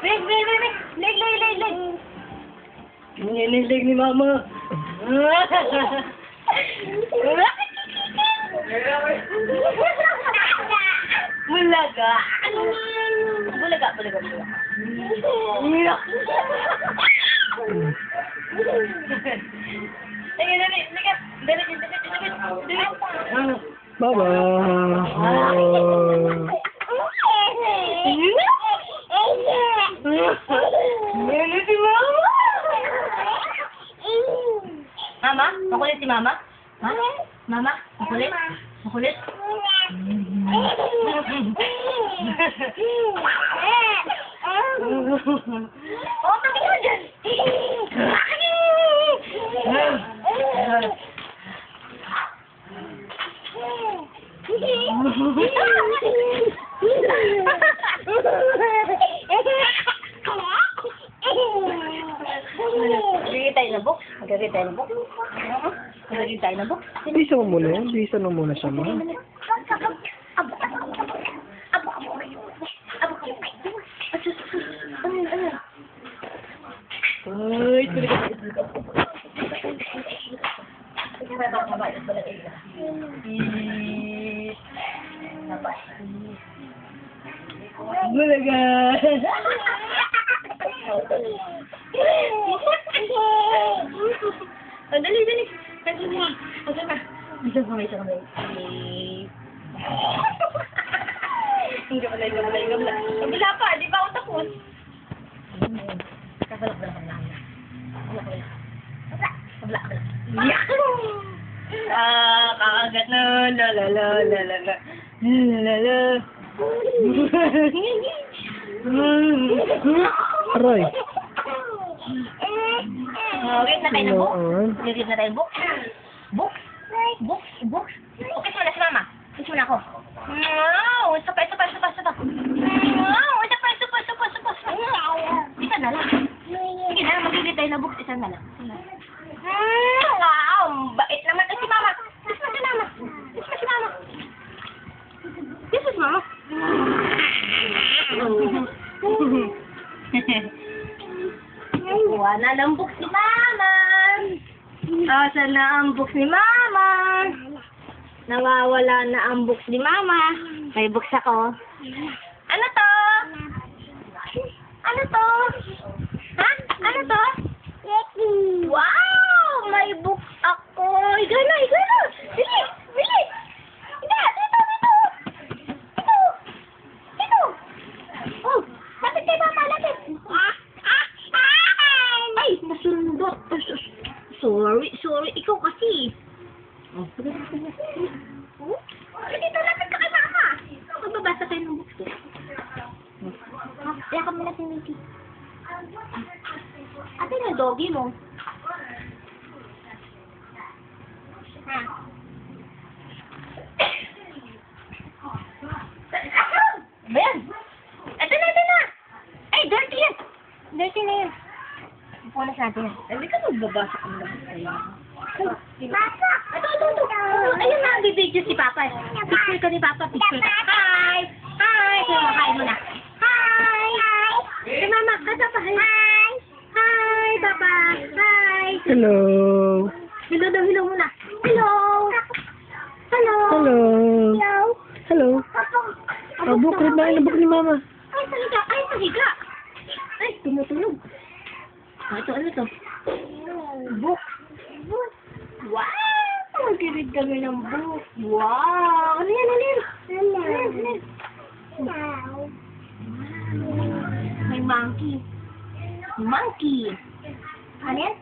Leg, leg, leg, leg, leg, leg, leg. Leg ni mama. Bulaga. Bulaga, bulaga, bulaga. Sige, dali, ligat. Dali, dali, dali, dali. Baba. Ano si mama? Mama? Makulit si mama? Ha? Mama? Makulit? Makulit? Oh, pati ka dyan! Magagay tayo na book? Magagay tayo na book? Magagay tayo na book? Bisa mo muna yan. Bisa mo muna siya, ma. Ay, tuloy ka. Bulaga. Oh, dali, dali. Dali. Asa ka? Isang kamay, isang kamay. Hindi ka pala, hindi ka pala, hindi ka pala. Kabila pa, di ba ako tapos? Kabalak-balak ang lahat. Kabalak-balak. Kakagat na. La la la la la la. La la la. Aray. Wait na tayo na book. Ano? Wait na tayo book. Book. Book. Book. Okay, muna si mama. Kiss muna ako. Wow! Isa pa, isa pa, isa pa, isa pa. Wow! Isa pa, isa pa, isa pa, isa pa. Isa na lang. Sige na, magigit tayo na book. Isa na lang. Wow! Bait naman si mama. Kiss mo si mama. Kiss mo si mama. Kiss mo si mama. Wala na ang book si mama. Asan na ang book ni mama? Nawawala na ang books ni mama. May books ako. Ano to? Ano to? Ha? Ano to? Wow! May books ako. Ikaw na, ikaw na. Bili, bili. Hindi, dito, dito. Dito. Dito. Oh, lapit kay mama, lapit. Ay, nasundot. Sorry, sorry. Ikaw kasi. Oh, sige. Dito, lapit ka kay mama. Magbabasa tayo ng books. Kaya kami na si Mickey. Ate na doggy mo. Ha? Ayan. Ito na, ito na. Ay, dirty yan. Dirty na yan. Punas natin yan. Hindi ka magbabasa ang lahat sa'yo. Papa! Ito. Ayun na, bibidyo si Papa. Picture ka ni Papa, picture ka. Hi! Hi! Kaya makain mo na. Hi! Si Mama, kata pa. Hi! Hi, Papa! Hi! Hello. Hello daw, hello muna. Hello! Hello! Hello. Hello! Hello. Oh, book rin ba? Book ni mama. Ay, sahiga! Ay, sahiga! Ay, tumutunog. Ah, ito, ano to? Book. Book. Wow! Magkirig kami ng book. Wow! Ano yan? Ano yan? Wow! May monkey. Monkey! Ano yan?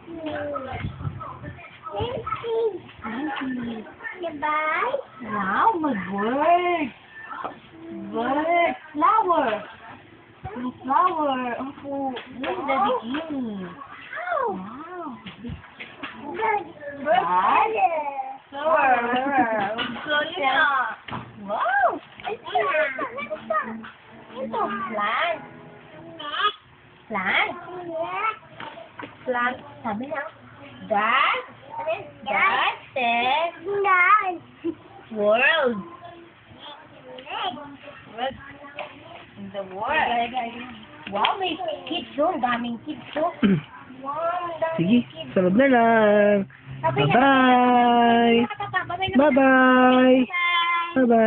Monkey. Goodbye. Wow! May bird. Bird. Flower. May flower. Opo. Look at the bikini. Wow. Bird. Flower. Galing na. Wow. Ito. Plant. Plant. Plant. Sabi na. Grass. Grass. World. What in the world? Wow, may kids oh. Ang daming kids oh. Wow, ang daming Sige, kids. sa loob na lang. Sabi niya, Bye-bye. Bye-bye. Bye-bye. Bye. Bye-bye.